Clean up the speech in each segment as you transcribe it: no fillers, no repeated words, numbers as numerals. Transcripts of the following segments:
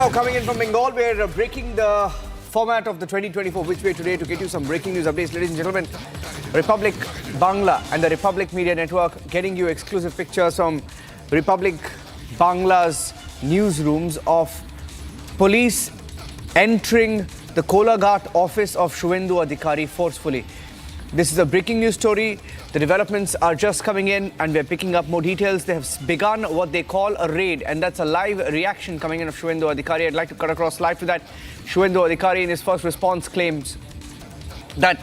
Now coming in from Bengal, we're breaking the format of the 2024 Which Way Today to get you some breaking news updates. Ladies and gentlemen, Republic Bangla and the Republic Media Network getting you exclusive pictures from Republic Bangla's newsrooms of police entering the Kolaghat office of Suvendu Adhikari forcefully. This is a breaking news story. The developments are just coming in and we're picking up more details. They have begun what they call a raid, and that's a live reaction coming in of Suvendu Adhikari. I'd like to cut across live to that. Suvendu Adhikari in his first response claims that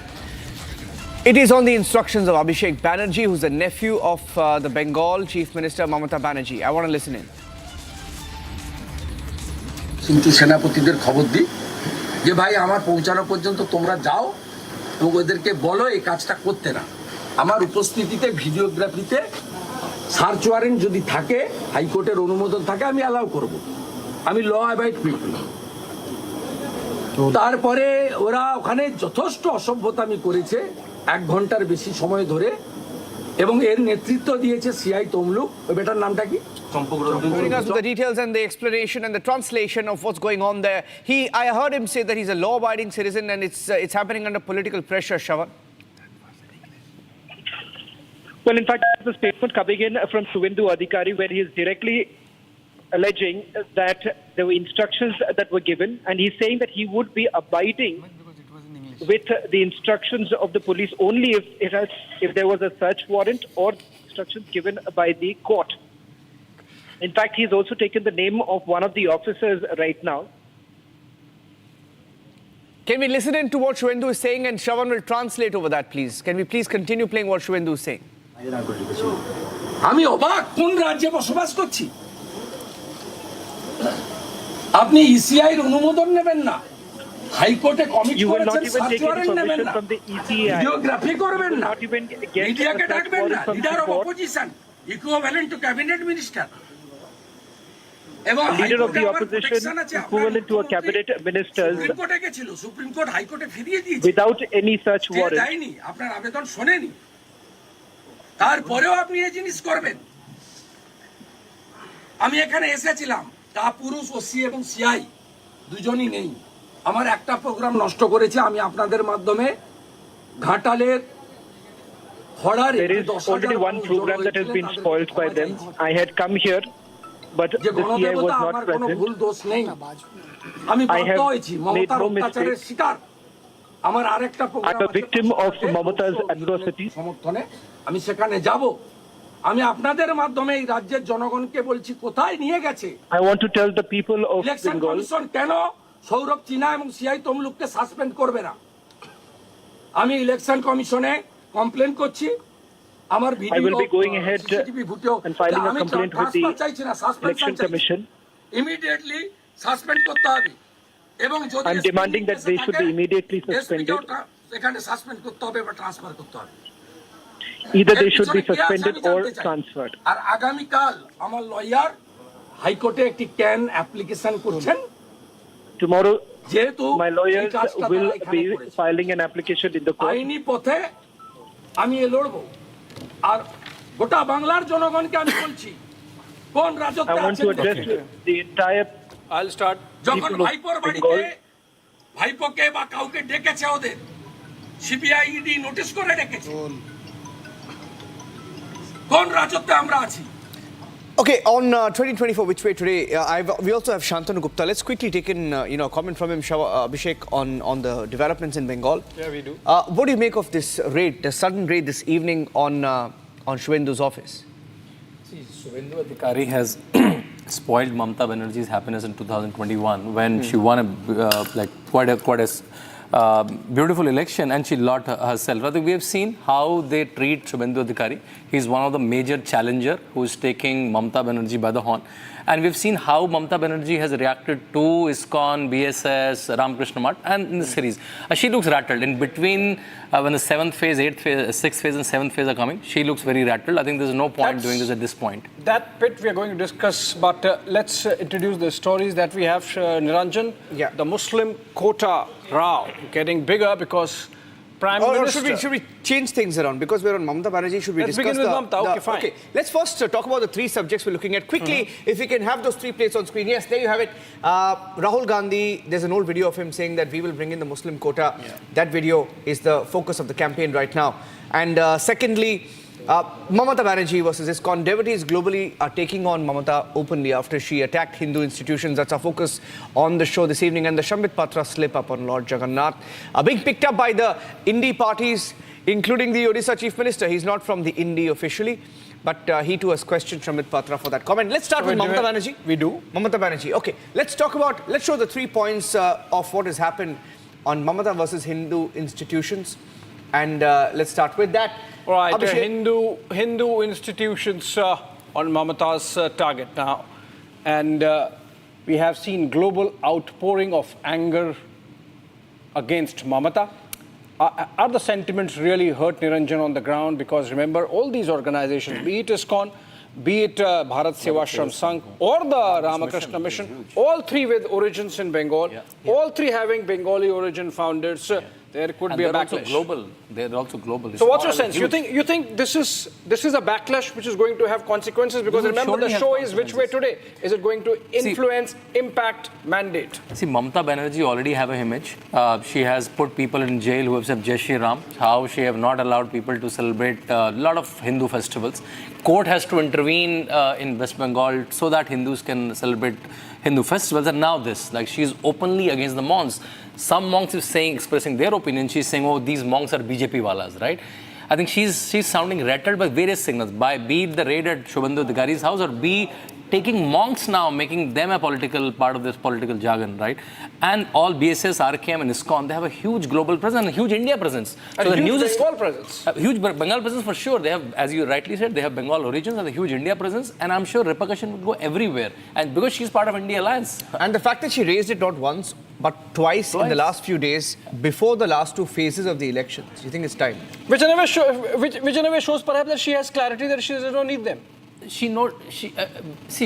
it is on the instructions of Abhishek Banerjee, who's the nephew of the Bengal Chief Minister Mamata Banerjee. I want to listen in. কিন্তু সেনাপতিদের খবর দিই যে ভাই আমার পৌঁছানো পর্যন্ত তোমরা যাও এবং ওদেরকে বলো এই কাজটা করতে না। আমার উপস্থিতিতে ভিডিওগ্রাফিতে সার্চ ওয়ারেন্ট যদি থাকে, হাইকোর্টের অনুমোদন থাকে, আমি অ্যালাউ করব। আমি ল অ্যাবাইড পিপল। তারপরে ওরা ওখানে যথেষ্ট অসভ্যতামি করেছে 1 ঘন্টার বেশি সময় ধরে, এবং এর নেতৃত্ব দিয়েছে সিআই তমলুক। ওই বেটার নামটা কি? Bringing us with the details and the explanation and the translation of what's going on there. I heard him say that he's a law-abiding citizen and it's happening under political pressure, Shawan. Well, in fact, there's a statement coming in from Suvendu Adhikari where he is directly alleging that there were instructions that were given, and he's saying that he would be abiding with the instructions of the police only if there was a search warrant or instructions given by the court. In fact, he's also taken the name of one of the officers right now. Can we listen in to what Suvendu is saying, and Shawan will translate over that, please? Can we please continue playing what Suvendu is saying? আমি অবাক, কোন রাজ্যে বসবাস করছি? আপনি ECI এর অনুমোদন নেবেন না, হাইকোর্টে কমিট করেছেন, সার্চ ওয়ারেন্ট নেবেন না, ভিডিওগ্রাফি করবেন না, মিডিয়াকে ডাকবেন না, leader of opposition equivalent to cabinet minister, এবং leader of the opposition equivalent to a cabinet minister supreme কোর্টে গেছিল, সুপ্রিম কোর্ট হাইকোর্টে ফিরিয়ে দিয়েছে without any search warrant. দেয়নি, আপনার আবেদন শোনেনি, তারপরেও আপনি এই জিনিস করবেন। আমি এখানে এসেছিলাম, তা পুরুষ ওসি এবং সিআই দুজনই নেই। আমার একটা প্রোগ্রাম নষ্ট করেছে, আমি আপনাদের মাধ্যমে ঘাটালের খড়ারে There is already one program that has been spoiled by them. I had come here, but the CI was not present. ভুল দোষ নেই, আমি বাধ্য হয়েছি মমতার অত্যাচারের শিকার। আমার আরেকটা programme I'm a victim of Mamata's atrocity. সমর্থনে আমি সেখানে যাব। আমি আপনাদের মাধ্যমে এই রাজ্যের জনগণকে বলছি কোথায় নিয়ে গেছে। I want to tell the people of election Bengal commission কেন সৌরভ চিনা এবং সিআই তমলুককে সাসপেন্ড করবে না। আমি ইলেকশন কমিশনে কমপ্লেন করছি। আমার video I will be going ahead and filing a complaint with the election commission. Immediately suspend করতে হবে, এবং যদি I'm demanding that they should be immediately suspended. এখানে সাসপেন্ড করতে হবে বা ট্রান্সফার করতে হবে। Either they should be suspended or transferred. আর আগামীকাল আমার লয়ার হাইকোর্টে একটি ক্যান অ্যাপ্লিকেশন করছেন। Tomorrow, যেহেতু my lawyers will be filing an application in the court. আইনি পথে আমি লড়বো। আর গোটা বাংলার জনগণকে আমি বলছি, কোন রাজত্বে I want to address the entire I'll start. যখন ভাইপোর বাড়িতে ভাইপোকে বা কাউকে ডেকেছে, ওদের সিবিআই ইডি নোটিশ করে ডেকেছে, কোন রাজত্বে আমরা আছি? Okay, on 2024 Which Way Today, we also have Shantanu Gupta. Let's quickly take in a comment from him, Abhishek, on the developments in Bengal. Yeah, we do. What do you make of this raid, the sudden raid this evening on Suvendu's office? See, Suvendu Adhikari has spoiled Mamata Banerjee's happiness in 2021 when she won quite a beautiful election, and she lost herself. I think we have seen how they treat Suvendu Adhikari. He's one of the major challenger who is taking Mamata Banerjee by the horn. And we've seen how Mamata Banerjee has reacted to ISKCON, BSS, Ramakrishna Math, and in the series. She looks rattled. In between, when the 7th phase, 8th phase, 6th phase and 7th phase are coming, she looks very rattled. I think there's no point doing this at this point. That bit we are going to discuss, but let's introduce the stories that we have, Niranjan. Yeah. The Muslim quota row getting bigger because Prime Or Minister. should we change things around? Because we're on Mamata Banerjee, should we Let's discuss begin with Mamata. Okay, fine. Okay, let's first talk about the three subjects we're looking at. Quickly, if we can have those three plates on screen. Yes, there you have it. Rahul Gandhi, there's an old video of him saying that we will bring in the Muslim quota. That video is the focus of the campaign right now. And secondly, Mamata Banerjee versus ISKCON. Devotees globally are taking on Mamata openly after she attacked Hindu institutions. That's our focus on the show this evening. And the Shamit Patra slip up on Lord Jagannath being picked up by the Indi parties, including the Odisha Chief Minister. He's not from the Indi officially, but he too has questioned Shamit Patra for that comment. Let's start with Mamata Banerjee. We do. Mamata Banerjee. Okay, let's show the 3 points of what has happened on Mamata versus Hindu institutions. And let's start with that. All right, Abhishek. Hindu institutions on Mamata's target now. And we have seen global outpouring of anger against Mamata. Are the sentiments really hurt, Niranjan, on the ground? Because remember, all these organizations, be it ISKCON, be it Bharat Sevashram Sangh or the Ramakrishna Mission, all three with origins in Bengal, all three having Bengali origin founders, there could be a backlash. They're also global. So what's your sense? You think this is a backlash which is going to have consequences? Because remember, the show is which way today? Is it going to influence, impact, mandate? See, Mamata Banerjee already have an image. She has put people in jail who have said Jai Shri Ram. How she have not allowed people to celebrate a lot of Hindu festivals. Court has to intervene in West Bengal so that Hindus can celebrate Hindu festivals. And now this, like, she's openly against the monks. Some monks is expressing their opinion. She's saying, oh, these monks are BJP walas, right? I think she's sounding rattled by various signals, be it the raid at Suvendu Adhikari's house, or be taking monks now, making them a political part of this political jargon, right? And all BSS, RKM and ISKCON, they have a huge global presence and a huge India presence. So the news is Bengal presence. A huge Bengal presence for sure. They have, as you rightly said, they have Bengal origins and a huge India presence, and I'm sure repercussion would go everywhere. And because she's part of India Alliance. And the fact that she raised it not once, but twice in the last few days, before the last two phases of the elections, you think it's time? Which in a way shows perhaps that she has clarity that she doesn't need them. See,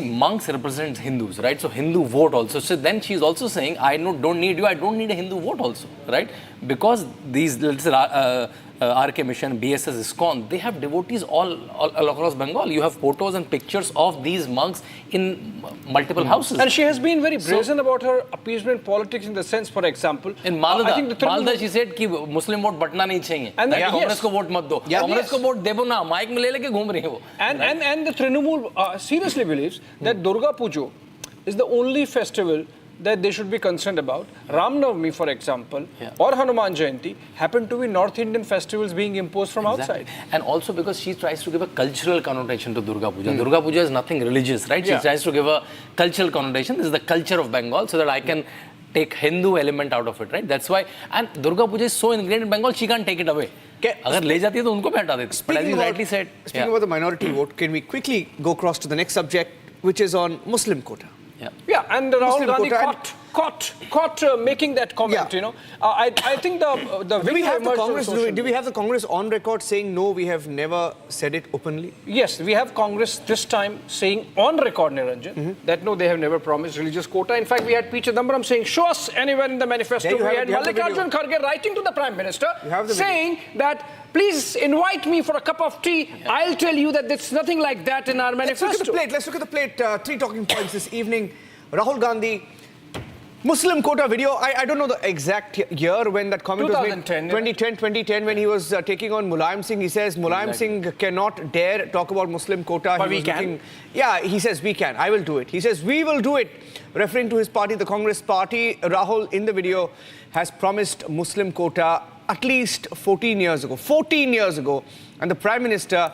monks represent Hindus, right? So Hindu vote also. So then she's also saying, I don't need you. I don't need a Hindu vote also, right? Because these, let's say, RK Mission, BSS, ISKCON, they have devotees all across Bengal. You have photos and pictures of these monks in multiple houses. And she has been very brazen about her appeasement politics in the sense, for example, in Malda, she said कि Muslim vote बटना नहीं चाहिए. And Congress को vote मत दो. Congress को vote देबो ना. Mic में ले लेके घूम रही है वो. And the Trinamool seriously believes that Durga Puja is the only festival that they should be concerned about. Ram Navami, for example, or Hanuman Jayanti happen to be North Indian festivals being imposed from outside. And also because she tries to give a cultural connotation to Durga Puja. Durga Puja is nothing religious, right? She tries to give a cultural connotation. This is the culture of Bengal, so that I can take Hindu element out of it, right? That's why. And Durga Puja is so ingrained in Bengal, she can't take it away. अगर ले जाती है तो उनको भी हटा देती. But as you rightly said, speaking about the minority vote, can we quickly go across to the next subject, which is on Muslim quota? Yeah, and Rahul Gandhi caught making that comment, you know. I think the do we have the Congress, do we have the Congress on record saying, no, we have never said it openly? Yes, we have Congress this time saying on record, Niranjan, that no, they have never promised religious quota. In fact, we had P. Chidambaram saying, show us anywhere in the manifesto. We had Mallikarjun Kharge writing to the Prime Minister saying that, please invite me for a cup of tea. I'll tell you that there's nothing like that in our manifesto. Let's look at the plate. Three talking points this evening. Rahul Gandhi, Muslim quota video. I don't know the exact year when that comment was made. 2010, when he was taking on Mulayam Singh. He says Mulayam Singh cannot dare talk about Muslim quota. But we can. He says we can. I will do it. He says we will do it. Referring to his party, the Congress party, Rahul in the video has promised Muslim quota at least 14 years ago. 14 years ago. And the Prime Minister,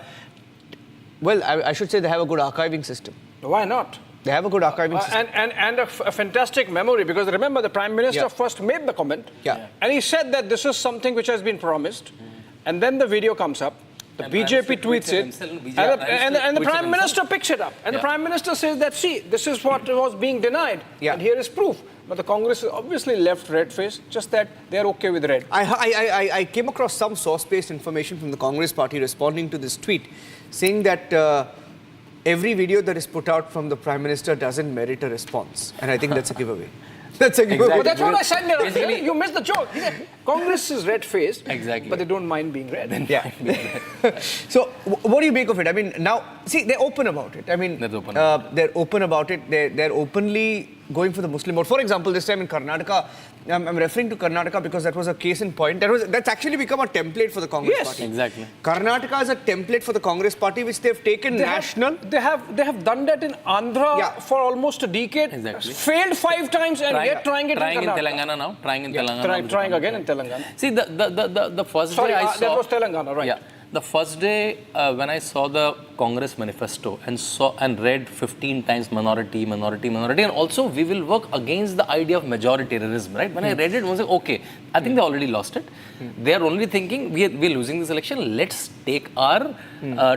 well, I should say they have a good archiving system. Why not? They have a good archiving system. And a fantastic memory, because remember, the Prime Minister first made the comment, and he said that this is something which has been promised, and then the video comes up, the BJP tweets it, and the Prime Minister picks it up, and the Prime Minister says that, see, this is what was being denied, and here is proof. But the Congress is obviously left red-faced, just that they're okay with red. I came across some source-based information from the Congress party responding to this tweet, saying that every video that is put out from the Prime Minister doesn't merit a response. And I think that's a giveaway. That's a good Exactly. But that's what I said, Niraj. Basically- You missed the joke. He said, Congress is red-faced, Exactly. but they don't mind being red. Yeah. So, what do you make of it? I mean, now, see, they're open about it. I mean, They're open. They're open about it. They're openly going for the Muslim vote. For example, this time in Karnataka, I'm referring to Karnataka because that was a case in point. That's actually become a template for the Congress Yes. party. Exactly. Karnataka is a template for the Congress party, which they've taken national. They have done that in Andhra Yeah. for almost a decade. Exactly. Failed 5 times and yet trying it trying in in Karnataka. Telangana now. Trying in Telangana. Trying again in Telangana. See, the first Sorry, day I saw... that was Telangana, right? Yeah. The first day when I saw the Congress manifesto and read 15 times minority, and also we will work against the idea of majoritarianism, right? When I read it, I was like, okay, I think they already lost it. They are only thinking, we're losing this election, let's take our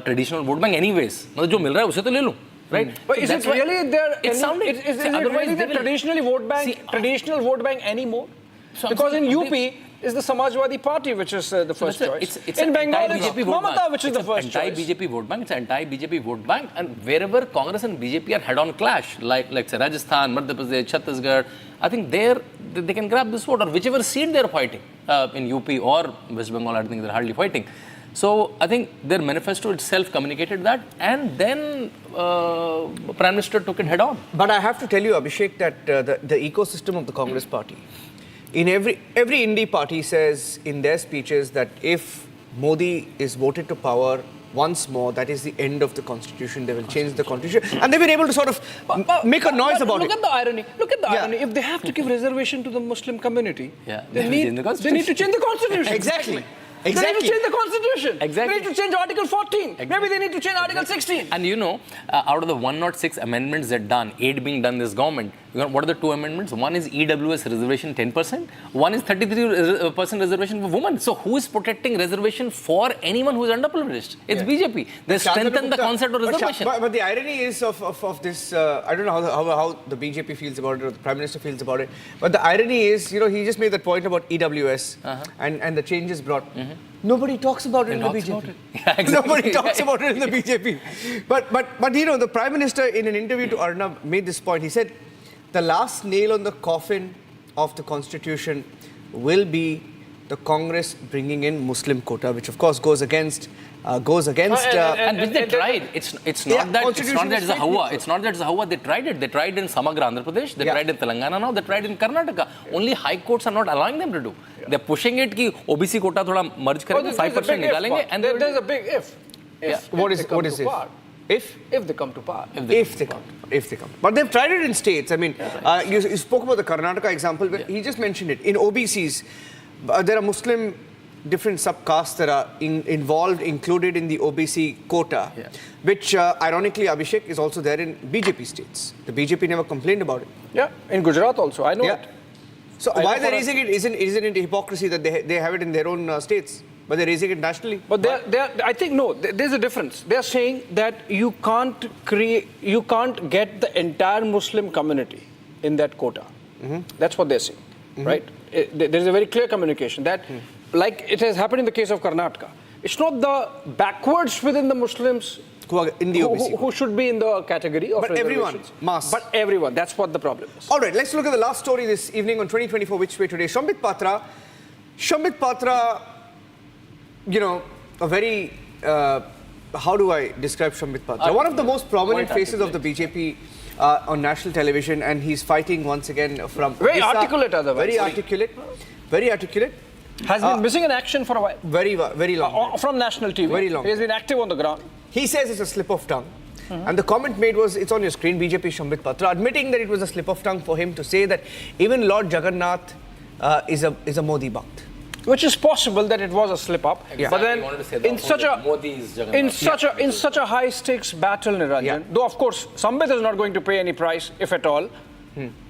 traditional vote bank anyways. मतलब जो मिल रहा है उसे तो ले लूं. Right? But So is that's it why really there? It sounded. Is it Otherwise, really they the will- traditional vote bank anymore? So I'm Because in saying UP is the Samajwadi Party, which is the first choice. It's in an Bengal, it's anti-BJP vote Mamata, bank. which is the first choice. Anti-BJP vote bank. It's anti-BJP vote bank, and wherever Congress and BJP are head-on clash, like say Rajasthan, Madhya Pradesh, Chhattisgarh, I think they can grab this vote, or whichever seat they're fighting in UP or West Bengal. I think they're hardly fighting. So I think their manifesto itself communicated that, and then Prime Minister took it head-on. But I have to tell you, Abhishek, that the ecosystem of the Congress party, in every Indie party says in their speeches that if Modi is voted to power once more, that is the end of the constitution. They will change the constitution, and they've been able to sort of make a noise about Look it. at the irony. Look at the Yeah. irony. If they have to give reservation to the Muslim community, Yeah, they they need change the to constitution. change the constitution. Exactly. They need to change the constitution. Exactly. They need to change Article 14. Maybe they need to change Article 16. And you know, out of the 106 amendments that done, 8 being done this government, what are the 2 amendments? One is EWS reservation 10%, one is 33% reservation for women. So who is protecting reservation for anyone who is underprivileged? It's BJP. They strengthen the concept of reservation. But the irony is of this, I don't know how the BJP feels about it or the Prime Minister feels about it, but the irony is, he just made that point about EWS and the changes brought. Nobody talks about it in the BJP. Yeah, exactly. Nobody talks about it in the BJP. But the Prime Minister in an interview to Arnab made this point. He said, the last nail on the coffin of the constitution will be the Congress bringing in Muslim quota, which of course goes against. And which they tried. It's not that it's a hawa. It's not that it's a hawa. They tried it. They tried in Samagra Andhra Pradesh. They tried in Telangana now. They tried in Karnataka. Only high courts are not allowing them to do. They're pushing it कि OBC quota थोड़ा merge करेंगे, 5% निकालेंगे, and there's a big if. What is if? If they come to power. If they come. But they've tried it in states. I mean, you spoke about the Karnataka example. But he just mentioned it. In OBCs, there are Muslim different subcastes that are included in the OBC quota, which ironically, Abhishek, is also there in BJP states. The BJP never complained about it. Yeah, in Gujarat also. I know it. So why they're raising it? Isn't it hypocrisy that they have it in their own states, but they're raising it nationally? But I think no. There's a difference. They're saying that you can't get the entire Muslim community in that quota. That's what they're saying, right? There's a very clear communication that, like it has happened in the case of Karnataka, it's not the backwards within the Muslims Who are in the OBC. who should be in the category of But everyone, reservations. mass. But everyone. That's what the problem is. All right, let's look at the last story this evening on 2024 Which Way Today. Shamit Patra, a very, how do I describe Shamit Patra? One of the most prominent faces of the BJP on national television, and he's fighting once again from... Very articulate otherwise. Very articulate. Has been missing in action for a while. Very long. From national TV. Very long. He has been active on the ground. He says it's a slip of tongue. And the comment made was, it's on your screen, BJP Shamit Patra, admitting that it was a slip of tongue for him to say that even Lord Jagannath is a Modi Bhakt. Which is possible that it was a slip up, but then in such a high stakes battle, Niranjan, though of course Sambit is not going to pay any price, if at all,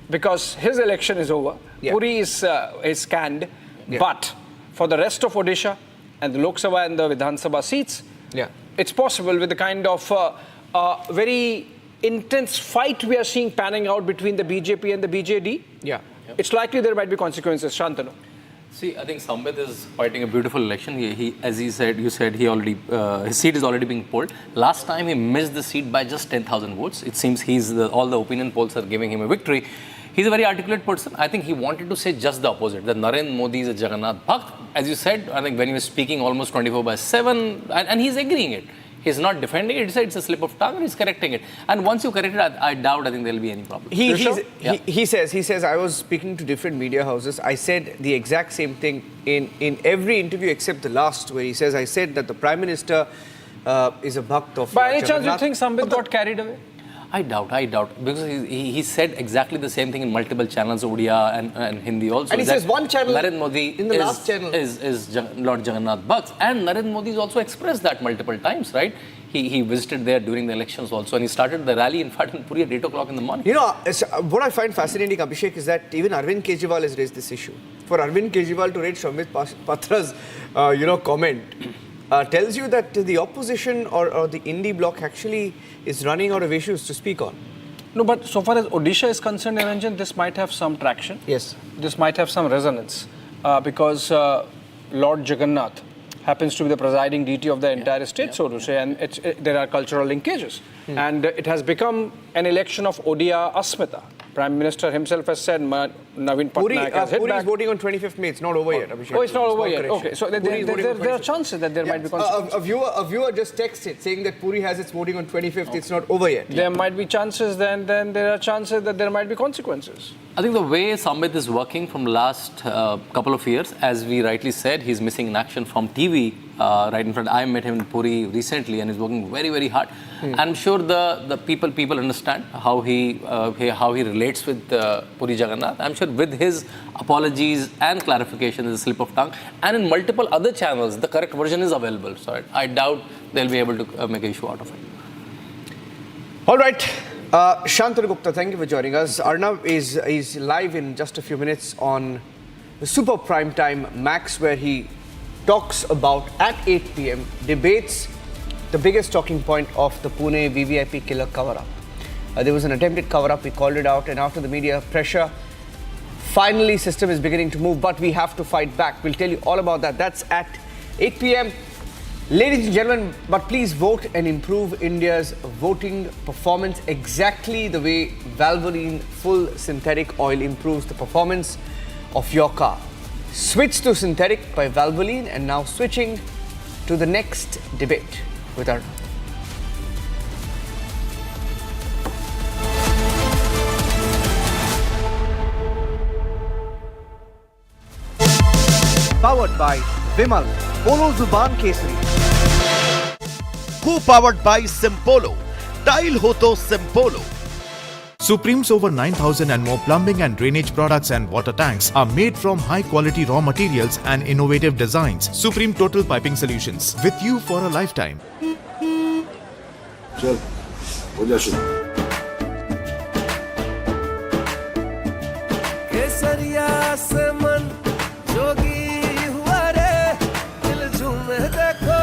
because his election is over. Puri is canned, but for the rest of Odisha and the Lok Sabha and the Vidhan Sabha seats, it's possible with the kind of very intense fight we are seeing panning out between the BJP and the BJD. It's likely there might be consequences. Shantanu. See, I think Sambit is fighting a beautiful election. He as you said, he already his seat is already being polled. Last time he missed the seat by just 10,000 votes. It seems all the opinion polls are giving him a victory. He's a very articulate person. I think he wanted to say just the opposite, that Narendra Modi is a Jagannath Bhakt. As you said, I think when he was speaking almost 24/7, and he's agreeing it. He's not defending it. He said it's a slip of tongue and he's correcting it. And once you correct it, I doubt, I think there'll be any problem. He says, I was speaking to different media houses. I said the exact same thing in every interview except the last, where he says, I said that the Prime Minister is a Bhakt of By any chance, you Jagannath. think Sambit got carried away? I doubt, because he said exactly the same thing in multiple channels, Odia and Hindi also. And he says one channel Narendra Modi in the last channel is Lord Jagannath Bhakt. And Narendra Modi has also expressed that multiple times, right? He visited there during the elections also, and he started the rally, in fact, in Puri at 8 o'clock in the morning. You know, what I find fascinating, Abhishek, is that even Arvind Kejriwal has raised this issue. For Arvind Kejriwal to read Shamit Patra's, comment, tells you that the opposition or the indie bloc actually is running out of issues to speak on. No, but so far as Odisha is concerned, Niranjan, this might have some traction. Yes. This might have some resonance because Lord Jagannath happens to be the presiding deity of the entire state, so to say, and there are cultural linkages. And it has become an election of Odia Asmita. Prime Minister himself has said Navin Patnaik has hit Puri back. is voting on 25th May. It's not over yet, Abhishek. Oh, it's not over yet. Correction. Okay, so there are chances that there might be consequences. A viewer just texted saying that Puri has its voting on 25th. Okay. It's not over yet. There might be chances, then there are chances that there might be consequences. I think the way Sambit is working from last couple of years, as we rightly said, he's missing in action from TV right in front. I met him in Puri recently and he's working very, very hard. I'm sure the people understand how he relates with Puri Jagannath. I'm sure with his apologies and clarification is a slip of tongue. And in multiple other channels, the correct version is available. So I doubt they'll be able to make an issue out of it. All right. Shantanu Gupta, thank you for joining us. Arnav is live in just a few minutes on the Super Prime Time Max, where he talks about, at 8 p.m, debates the biggest talking point of the Pune VVIP killer cover-up. There was an attempted cover-up, we called it out, and after the media pressure, finally system is beginning to move, but we have to fight back. We'll tell you all about that. That's at 8 p.m. Ladies and gentlemen, but please vote and improve India's voting performance exactly the way Valvoline full synthetic oil improves the performance of your car. Switch to synthetic by Valvoline, and now switching to the next debate with Arnav. Powered by Vimal, Polo Zuban Kesari. Co-powered by Simpolo. Tile ho to Simpolo. Supreme's over 9,000 and more plumbing and drainage products and water tanks are made from high-quality raw materials and innovative designs. Supreme Total Piping Solutions, with you for a lifetime. चल हो जा शुरू केसरिया से मन जोगी हुआ रे दिल झूमे देखो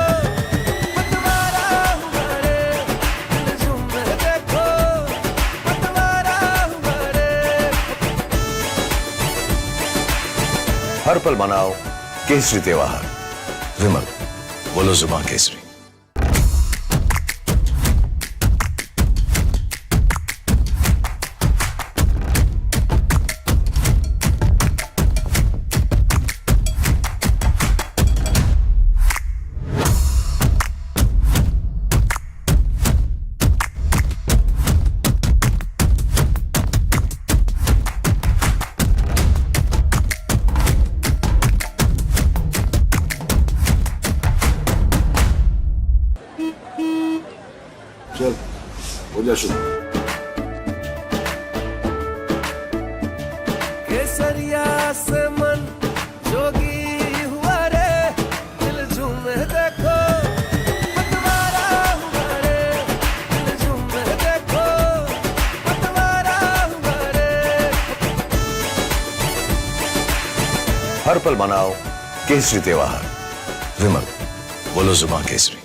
पतवारा हुआ रे दिल झूमे देखो पतवारा हुआ रे हर पल मनाओ केसरी त्योहार विमल बोलो जुबान केसरी चल हो जा शुरू केसरिया से मन जोगी हुआ रे दिल झूमे देखो पतवारा हुआ रे दिल झूमे देखो पतवारा हुआ रे हर पल मनाओ केसरी त्योहार विमल बोलो जुबान केसरी